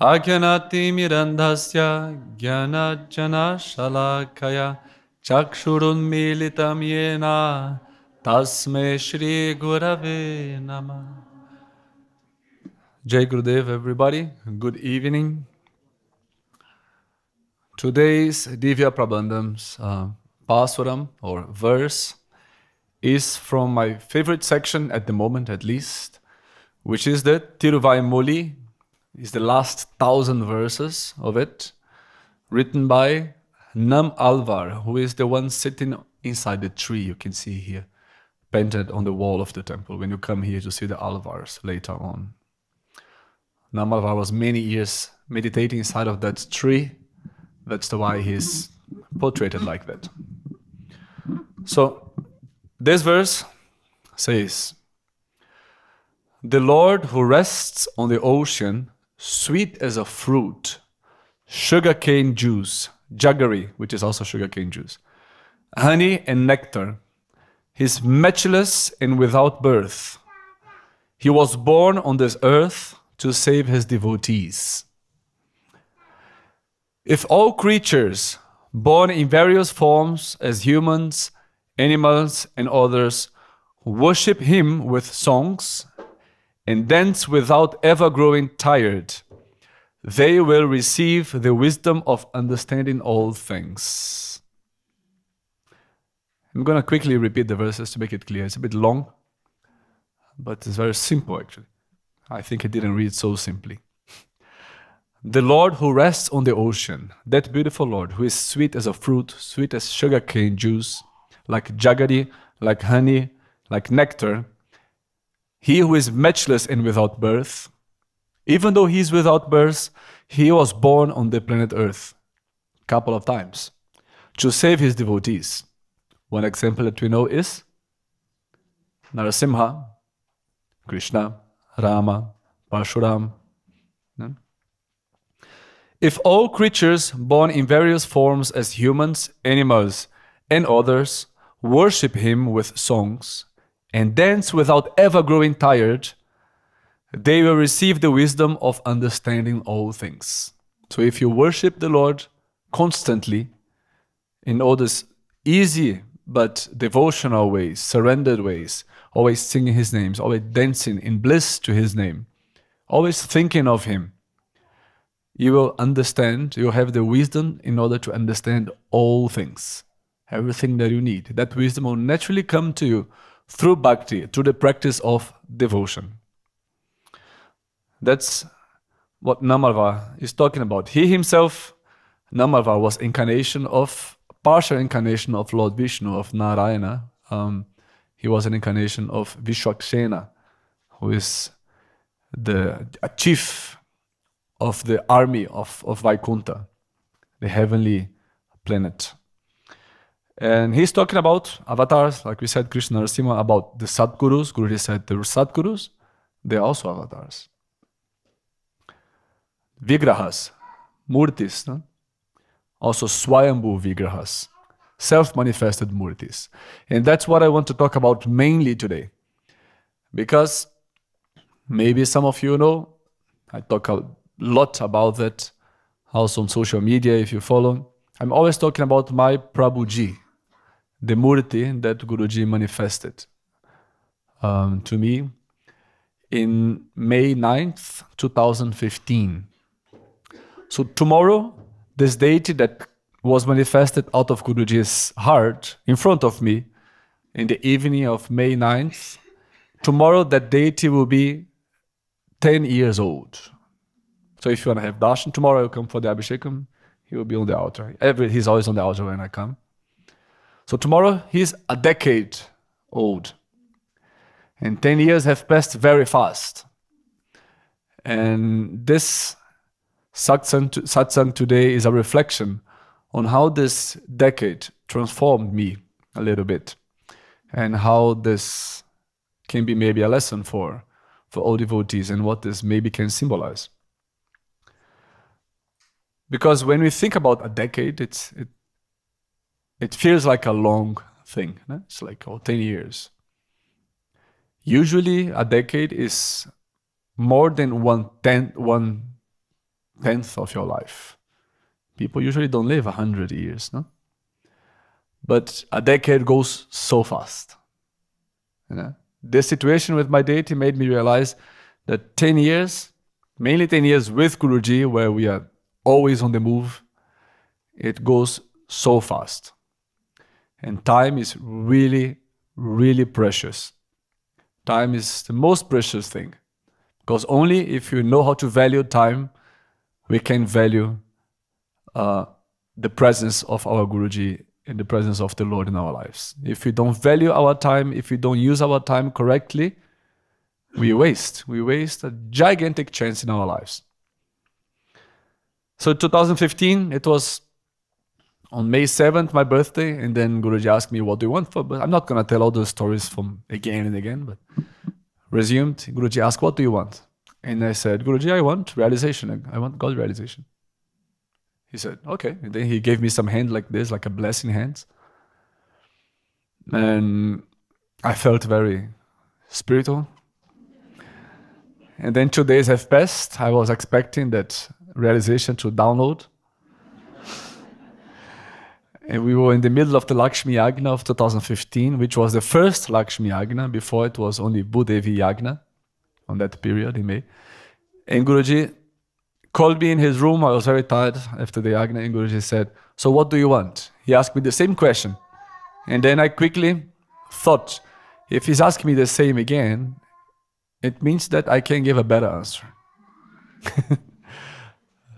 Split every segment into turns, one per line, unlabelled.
Agyanatimirandhasya Gyanajana Shalakaya Chakshurunmilitam Yena Tasme Shri Gurave Nama. Jai Gurudev, everybody. Good evening. Today's Divya Prabandham's Pasuram or verse is from my favorite section at the moment, at least, which is the Tiruvaimoli. Is the last 1,000 verses of it, written by Nam Alvar, who is the one sitting inside the tree you can see here, painted on the wall of the temple when you come here to see the Alvars later on. Nam Alvar was many years meditating inside of that tree. That's why he's portrayed like that. So, this verse says, "The Lord who rests on the ocean, sweet as a fruit, sugarcane juice, jaggery, which is also sugarcane juice, honey and nectar, is matchless and without birth. He was born on this earth to save his devotees. If all creatures, born in various forms as humans, animals, and others, worship him with songs and dance without ever growing tired, they will receive the wisdom of understanding all things." I'm going to quickly repeat the verses to make it clear. It's a bit long, but it's very simple actually. I think I didn't read so simply. "The Lord who rests on the ocean, that beautiful Lord who is sweet as a fruit, sweet as sugarcane juice, like jaggery, like honey, like nectar, he who is matchless and without birth, even though he is without birth, he was born on the planet Earth a couple of times to save his devotees." One example that we know is Narasimha, Krishna, Rama, Parshuram. If all creatures born in various forms as humans, animals, and others worship him with songs and dance without ever growing tired, they will receive the wisdom of understanding all things. So if you worship the Lord constantly in all these easy but devotional ways, surrendered ways, always singing his names, always dancing in bliss to his name, always thinking of him, you will understand, you have the wisdom in order to understand all things, everything that you need. That wisdom will naturally come to you through bhakti, through the practice of devotion. That's what Namalva is talking about. He himself, Namalva, was partial incarnation of Lord Vishnu, of Narayana. He was an incarnation of Vishwakshena, who is a chief of the army of Vaikunta, the heavenly planet. And he's talking about avatars, like we said, Krishna Narasimha, about the Sadgurus. Guruji said the Sadgurus, they're also avatars. Vigrahas, Murtis, no? Also Swayambhu Vigrahas, self-manifested Murtis. And that's what I want to talk about mainly today. Because maybe some of you know, I talk a lot about that also on social media if you follow. I'm always talking about my Prabhuji, the Murti that Guruji manifested to me in May 9th, 2015. So tomorrow, this deity that was manifested out of Guruji's heart in front of me in the evening of May 9th, tomorrow that deity will be 10 years old. So if you want to have darshan, tomorrow I'll come for the Abhishekam, he will be on the altar. He's always on the altar when I come. So tomorrow he's a decade old. And 10 years have passed very fast. And this satsang today is a reflection on how this decade transformed me a little bit. And how this can be maybe a lesson for all devotees and what this maybe can symbolize. Because when we think about a decade, it feels like a long thing. No? It's like 10 years. Usually a decade is more than one tenth of your life. People usually don't live 100 years, no? But a decade goes so fast. You know? This situation with my deity made me realize that 10 years, mainly 10 years with Guruji, where we are always on the move, it goes so fast. And time is really, really precious. Time is the most precious thing. Because only if you know how to value time, we can value the presence of our Guruji and the presence of the Lord in our lives. If we don't value our time, if we don't use our time correctly, we waste. We waste a gigantic chance in our lives. So 2015, it was on May 7th, my birthday, and then Guruji asked me, what do you want for? But I'm not going to tell all those stories from again and again, but resumed. Guruji asked, what do you want? And I said, Guruji, I want realization. I want God realization. He said, okay. And then he gave me some hand like this, like a blessing hand. And I felt very spiritual. And then 2 days have passed. I was expecting that realization to download. And we were in the middle of the Lakshmi Yagna of 2015, which was the first Lakshmi Yagna. Before it was only Bhudevi Yagna on that period in May. And Guruji called me in his room. I was very tired after the Yagna. And Guruji said, so what do you want? He asked me the same question. And then I quickly thought, if he's asking me the same again, it means that I can give a better answer.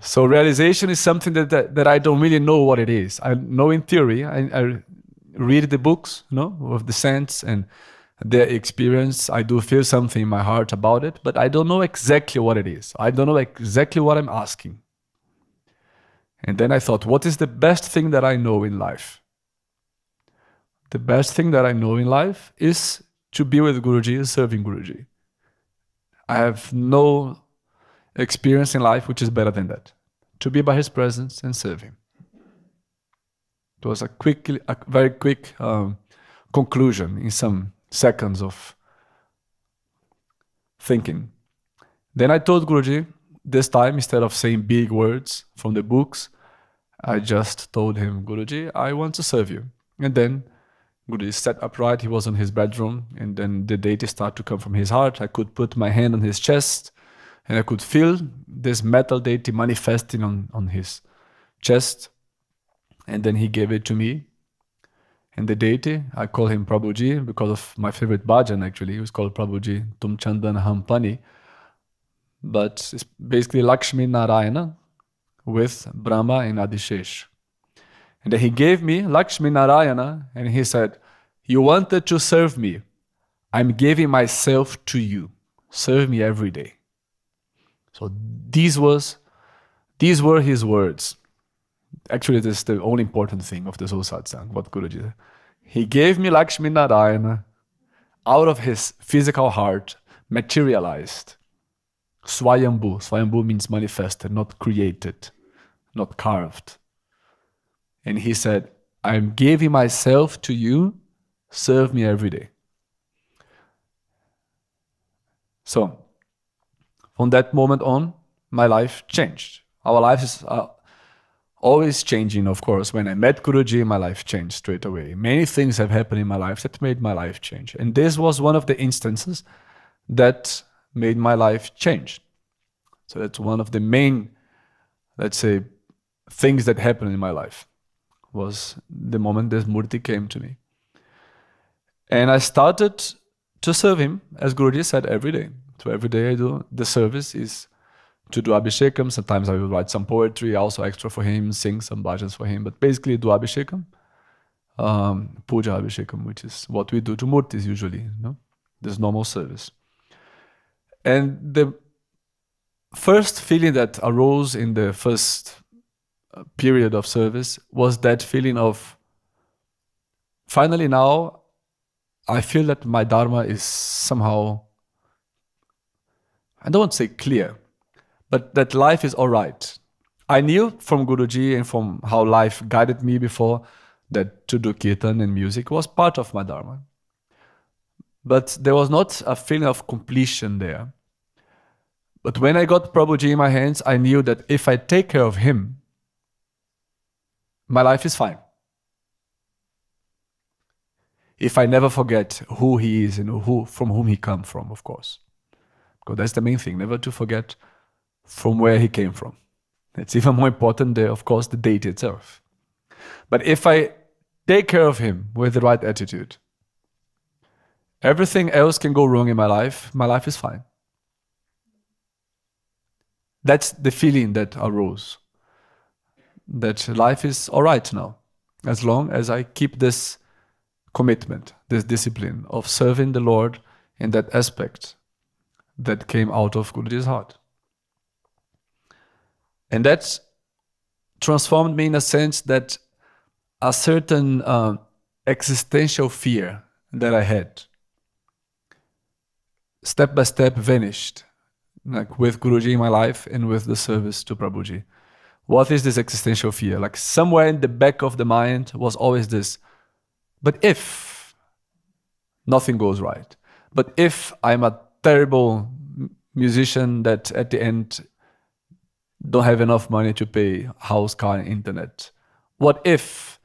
So realization is something that I don't really know what it is. I know in theory. I read the books, you know, of the saints and their experience. I do feel something in my heart about it, but I don't know exactly what it is. I don't know exactly what I'm asking. And then I thought, what is the best thing that I know in life? The best thing that I know in life is to be with Guruji and serving Guruji. I have no experience in life which is better than that. To be by his presence and serve him. It was a very quick conclusion in some seconds of thinking. Then I told Guruji, this time instead of saying big words from the books, I just told him, Guruji, I want to serve you. And then Guruji sat upright, he was in his bedroom, and then the deity started to come from his heart. I could put my hand on his chest, and I could feel this metal deity manifesting on his chest. And then he gave it to me. And the deity, I call him Prabhuji because of my favorite bhajan actually. He was called Prabhuji, Tum Chandan Ham Pani. But it's basically Lakshmi Narayana with Brahma and Adishesh. And then he gave me Lakshmi Narayana and he said, you wanted to serve me. I'm giving myself to you. Serve me every day. So these were his words. Actually, this is the only important thing of this whole satsang, what Guruji said. He gave me Lakshmi Narayana out of his physical heart, materialized. Swayambhu. Swayambhu means manifested, not created, not carved. And he said, I'm giving myself to you, serve me every day. So, from that moment on, my life changed. Our life is always changing, of course. When I met Guruji, my life changed straight away. Many things have happened in my life that made my life change. And this was one of the instances that made my life change. So that's one of the main, let's say, things that happened in my life, was the moment this Murti came to me. And I started to serve him, as Guruji said, every day. So every day I do the service is to do Abhishekam. Sometimes I will write some poetry, also extra for him, sing some bhajans for him, but basically do Abhishekam, Puja Abhishekam, which is what we do to Murtis usually, you know? This normal service. And the first feeling that arose in the first period of service was that feeling of, finally now, I feel that my Dharma is somehow, I don't want to say clear, but that life is all right. I knew from Guruji and from how life guided me before that to do kirtan and music was part of my Dharma. But there was not a feeling of completion there. But when I got Prabhuji in my hands, I knew that if I take care of him, my life is fine. If I never forget who he is and from whom he come from, of course. Because that's the main thing, never to forget from where he came from. It's even more important than, of course, the deity itself. But if I take care of him with the right attitude, everything else can go wrong in my life is fine. That's the feeling that arose. That life is all right now, as long as I keep this commitment, this discipline of serving the Lord in that aspect that came out of Guruji's heart. And that transformed me in a sense that a certain existential fear that I had, step by step vanished, like with Guruji in my life and with the service to Prabhuji. What is this existential fear? Like somewhere in the back of the mind was always this, but if nothing goes right, but if I'm a terrible musician that at the end don't have enough money to pay house, car, and internet? What if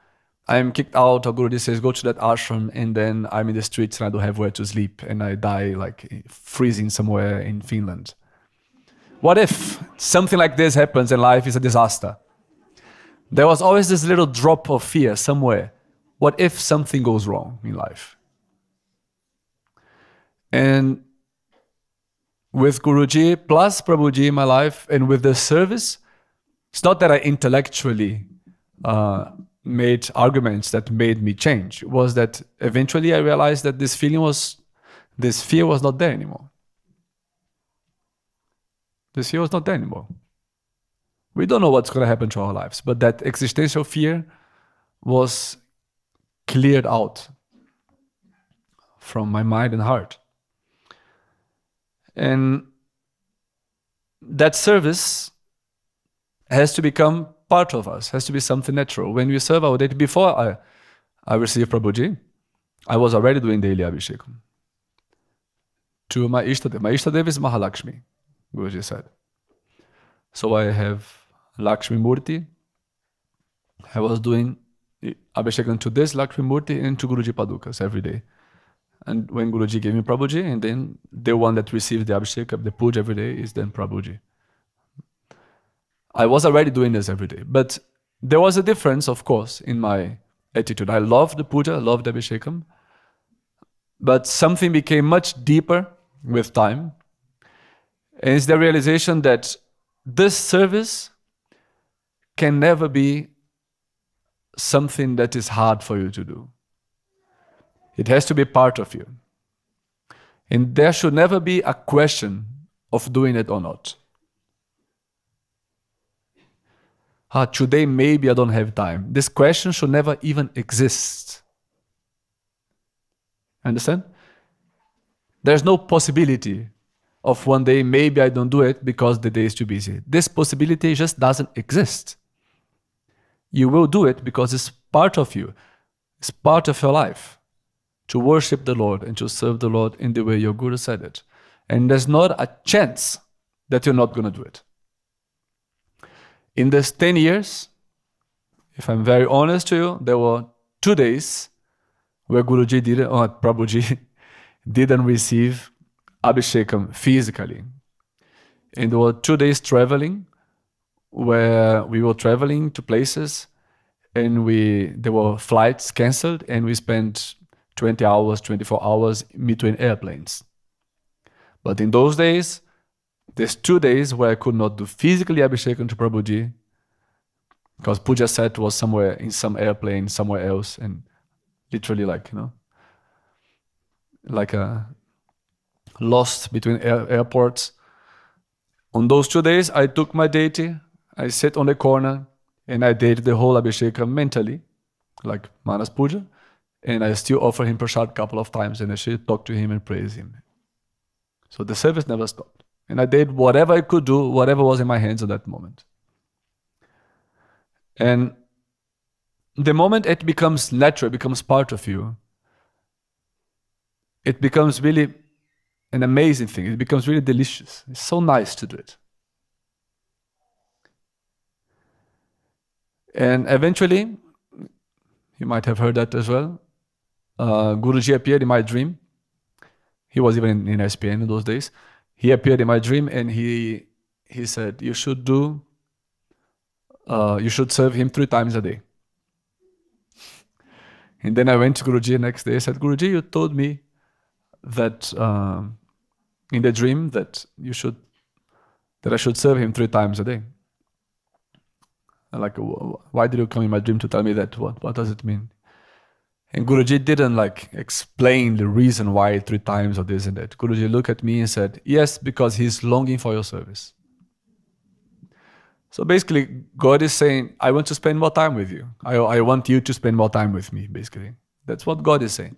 I'm kicked out or Guruji says go to that ashram and then I'm in the streets and I don't have where to sleep and I die like freezing somewhere in Finland? What if something like this happens and life is a disaster? There was always this little drop of fear somewhere. What if something goes wrong in life? And with Guruji plus Prabhuji in my life and with the service, it's not that I intellectually made arguments that made me change. It was that eventually I realized that this fear was not there anymore. This fear was not there anymore. We don't know what's going to happen to our lives, but that existential fear was cleared out from my mind and heart. And that service has to become part of us, has to be something natural. When we serve our deity, before I received Prabhuji, I was already doing daily Abhishekam to my Ishtadev. My Ishtadev is Mahalakshmi, Guruji said. So I have Lakshmi Murti. I was doing Abhishekam to this Lakshmi Murti and to Guruji Padukas every day. And when Guruji gave me Prabhuji, and then the one that received the Abhishek, the puja every day is then Prabhuji. I was already doing this every day. But there was a difference, of course, in my attitude. I loved the puja, I loved the Abhishekam. But something became much deeper with time. And it's the realization that this service can never be something that is hard for you to do. It has to be part of you. And there should never be a question of doing it or not. Today maybe I don't have time. This question should never even exist. Understand? There's no possibility of one day maybe I don't do it because the day is too busy. This possibility just doesn't exist. You will do it because it's part of you. It's part of your life. To worship the Lord and to serve the Lord in the way your Guru said it. And there's not a chance that you're not going to do it. In these 10 years, if I'm very honest to you, there were 2 days where Prabhuji didn't receive Abhishekam physically. And there were 2 days traveling where we were traveling to places and there were flights cancelled and we spent 20 hours, 24 hours between airplanes. But in those days, there's 2 days where I could not do physically Abhishekam to Prabhuji because puja set was somewhere in some airplane, somewhere else, and literally like lost between airports. On those 2 days, I took my deity, I sat on the corner, and I did the whole Abhishekam mentally, like Manas Puja. And I still offer him prasad a couple of times and I should talk to him and praise him. So the service never stopped. And I did whatever I could do, whatever was in my hands at that moment. And the moment it becomes natural, it becomes part of you, it becomes really an amazing thing. It becomes really delicious. It's so nice to do it. And eventually, you might have heard that as well, Guruji appeared in my dream. He was even in SPN in those days. He appeared in my dream and he said, you should serve him 3 times a day. And then I went to Guruji the next day. I said, Guruji, you told me that in the dream that I should serve him 3 times a day. I'm like, why did you come in my dream to tell me that? What does it mean? And Guruji didn't explain the reason why 3 times or this and that. Guruji looked at me and said, yes, because he's longing for your service. So basically, God is saying, I want to spend more time with you. I want you to spend more time with me, basically. That's what God is saying.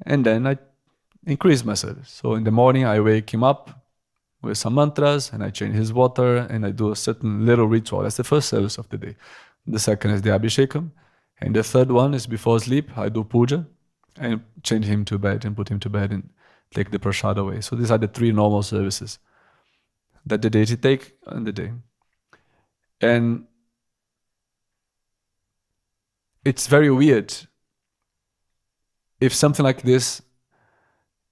And then I increased my service. So in the morning, I wake him up with some mantras, and I change his water, and I do a certain little ritual. That's the first service of the day. The second is the Abhishekam. And the third one is before sleep, I do puja, and change him to bed, and put him to bed, and take the prasad away. So these are the 3 normal services that the deity take on the day. And it's very weird if something like this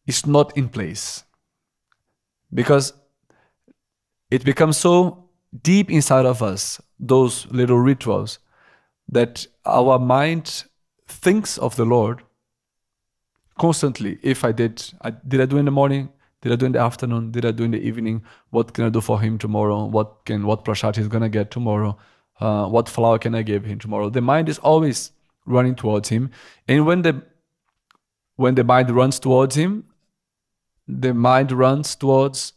is not in place, because it becomes so deep inside of us, those little rituals, that our mind thinks of the Lord constantly. If did I do in the morning? Did I do in the afternoon? Did I do in the evening? What can I do for him tomorrow? What prasad he's gonna get tomorrow? What flower can I give him tomorrow? The mind is always running towards him, and when the mind runs towards him, the mind runs towards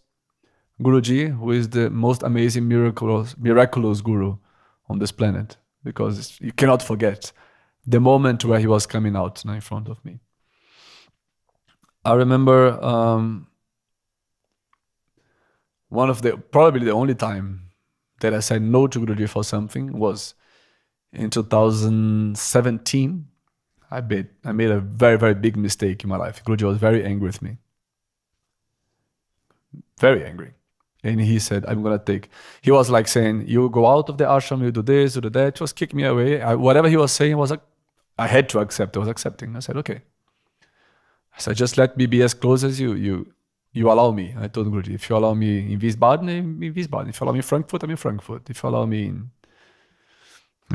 Guruji, who is the most amazing, miraculous guru on this planet, because you cannot forget the moment where he was coming out in front of me. I remember probably the only time that I said no to Guruji for something was in 2017. I made a very, very big mistake in my life. Guruji was very angry with me. Very angry. And he said, he was like saying, you go out of the ashram, you do this, you do that. He was kicking me away. Whatever he was saying I had to accept. I was accepting. I said, okay. I said, just let me be as close as you allow me. I told Guruji, if you allow me in Wiesbaden, I'm in Wiesbaden. If you allow me in Frankfurt, I'm in Frankfurt. If you allow me in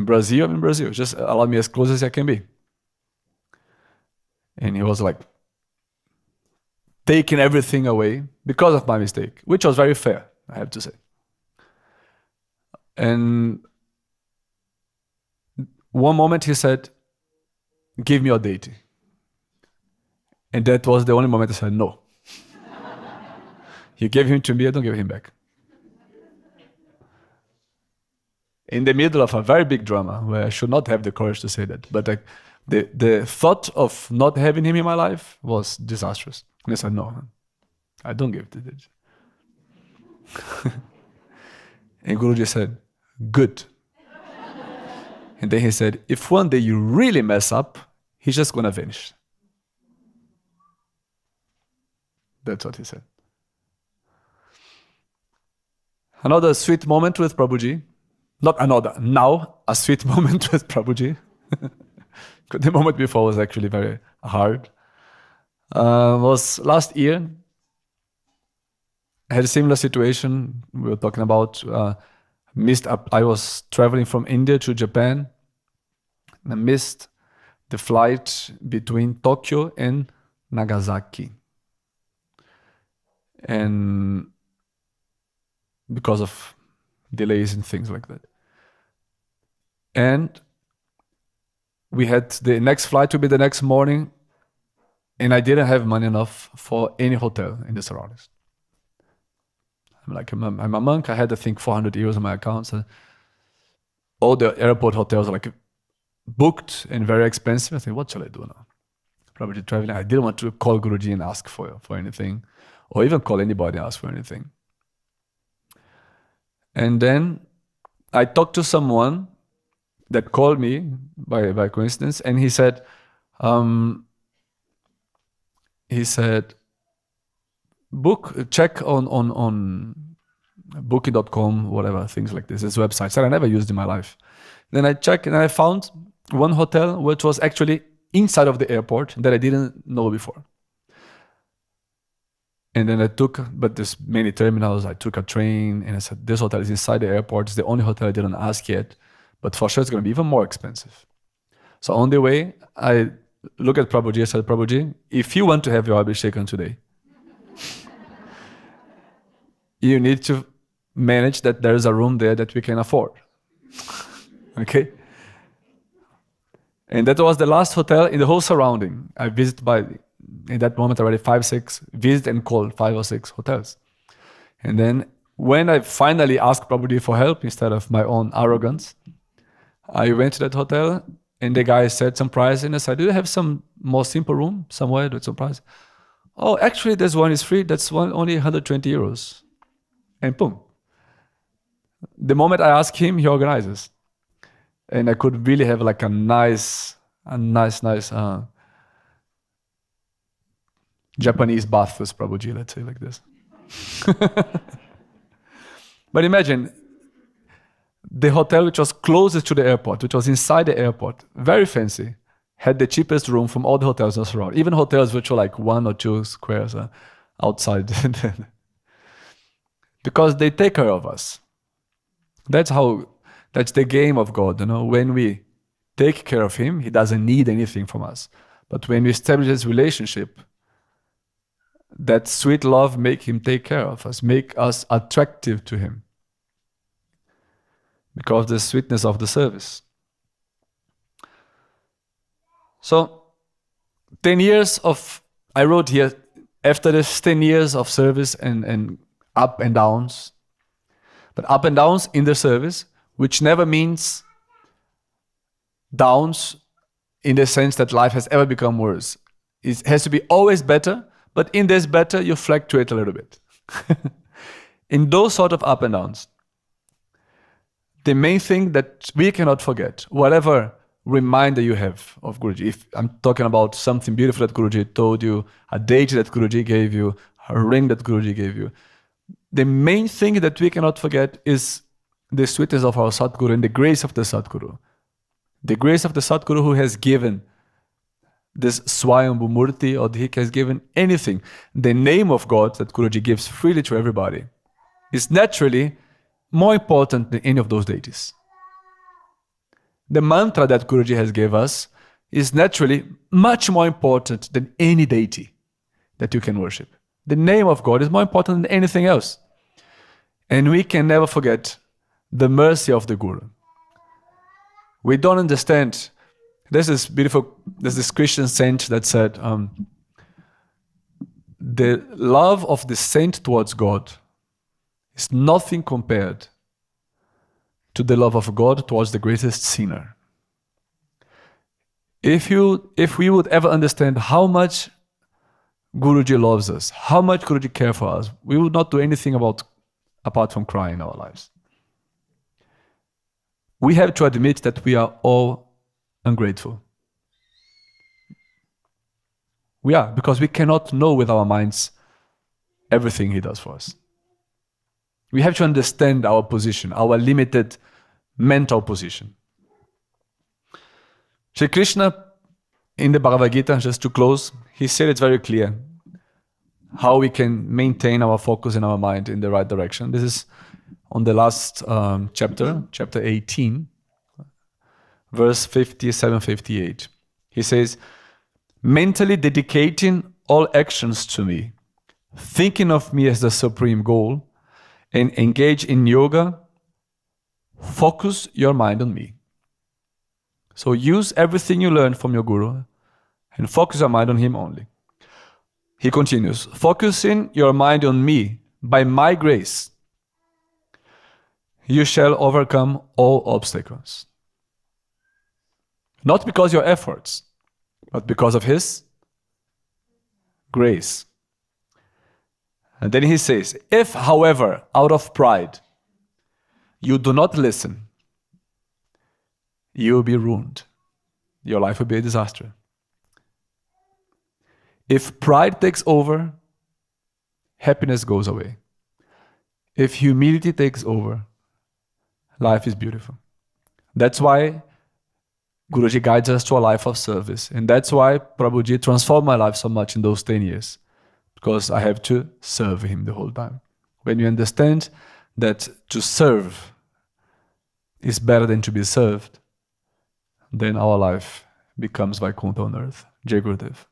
Brazil, I'm in Brazil. Just allow me as close as I can be. And he was like taking everything away because of my mistake, which was very fair, I have to say. And one moment he said, give me your deity. And that was the only moment I said, no. You gave him to me, I don't give him back. In the middle of a very big drama, where I should not have the courage to say that, but the thought of not having him in my life was disastrous. And I said, no, I don't give the deity. And Guruji said, good. And then he said, if one day you really mess up, he's just going to vanish. That's what he said. Another sweet moment with Prabhuji. Now a sweet moment with Prabhuji. The moment before was actually very hard. Was last year. I had a similar situation we were talking about. I was traveling from India to Japan, and I missed the flight between Tokyo and Nagasaki. And because of delays and things like that. And we had the next flight to be the next morning, and I didn't have money enough for any hotel in the surroundings. I'm a monk. I had, I think, 400 euros in my account. So all the airport hotels are booked and very expensive. I said, what shall I do now? Probably traveling. I didn't want to call Guruji and ask for anything, or even call anybody and ask for anything. And then I talked to someone that called me by coincidence, and he said, he said, check on booking.com, whatever, things like this. This website that I never used in my life. Then I checked and I found one hotel which was actually inside of the airport that I didn't know before. And then but there's many terminals, I took a train and I said, this hotel is inside the airport. It's the only hotel I didn't ask yet, but for sure it's going to be even more expensive. So on the way, I looked at Prabhuji, I said, Prabhuji, if you want to have your Abhishekan today, you need to manage that there is a room there that we can afford. Okay? And that was the last hotel in the whole surrounding. I visited in that moment already 5, 6, visit and called 5 or 6 hotels. And then when I finally asked Prabhuji for help instead of my own arrogance, I went to that hotel and the guy said some price and I said, do you have some more simple room somewhere with some price? Oh, actually this one is free. That's only 120 euros. And boom. The moment I ask him, he organizes. And I could really have like a nice Japanese bath with Prabhuji, let's say like this. But imagine, the hotel which was closest to the airport, which was inside the airport, very fancy, had the cheapest room from all the hotels around. Even hotels which were like 1 or 2 squares outside. Because they take care of us. That's the game of God, you know. When we take care of Him, He doesn't need anything from us. But when we establish this relationship, that sweet love make Him take care of us, make us attractive to Him. Because of the sweetness of the service. So, 10 years I wrote here, after this 10 years of service and up and downs, but up and downs in the service, which never means downs in the sense that life has ever become worse. It has to be always better, but in this better, you fluctuate a little bit. In those sort of up and downs, the main thing that we cannot forget, whatever reminder you have of Guruji, if I'm talking about something beautiful that Guruji told you, a deity that Guruji gave you, a ring that Guruji gave you, the main thing that we cannot forget is the sweetness of our Sadguru and the grace of the Sadguru. The grace of the Sadguru who has given this Swayambhu Murti, or he has given anything. The name of God that Guruji gives freely to everybody is naturally more important than any of those deities. The mantra that Guruji has given us is naturally much more important than any deity that you can worship. The name of God is more important than anything else. And we can never forget the mercy of the Guru. We don't understand. There's this Christian saint that said, the love of the saint towards God is nothing compared to the love of God towards the greatest sinner. If we would ever understand how much Guruji loves us, how much Guruji cares for us, we would not do anything apart from crying in our lives. We have to admit that we are all ungrateful. We are, because we cannot know with our minds everything He does for us. We have to understand our position, our limited mental position. Shri Krishna, in the Bhagavad Gita, just to close, he said it's very clear how we can maintain our focus in our mind in the right direction. This is on the last chapter 18, verse 57-58. He says, mentally dedicating all actions to me, thinking of me as the supreme goal, and engage in yoga, focus your mind on me. So use everything you learn from your Guru and focus your mind on Him only. He continues, focusing your mind on me by my grace, you shall overcome all obstacles. Not because of your efforts, but because of His grace. And then he says, if, however, out of pride, you do not listen, you will be ruined. Your life will be a disaster. If pride takes over, happiness goes away. If humility takes over, life is beautiful. That's why Guruji guides us to a life of service. And that's why Prabhuji transformed my life so much in those 10 years. Because I have to serve him the whole time. When you understand that to serve is better than to be served, then our life becomes Vaikuntha on earth. Jai Gurudev.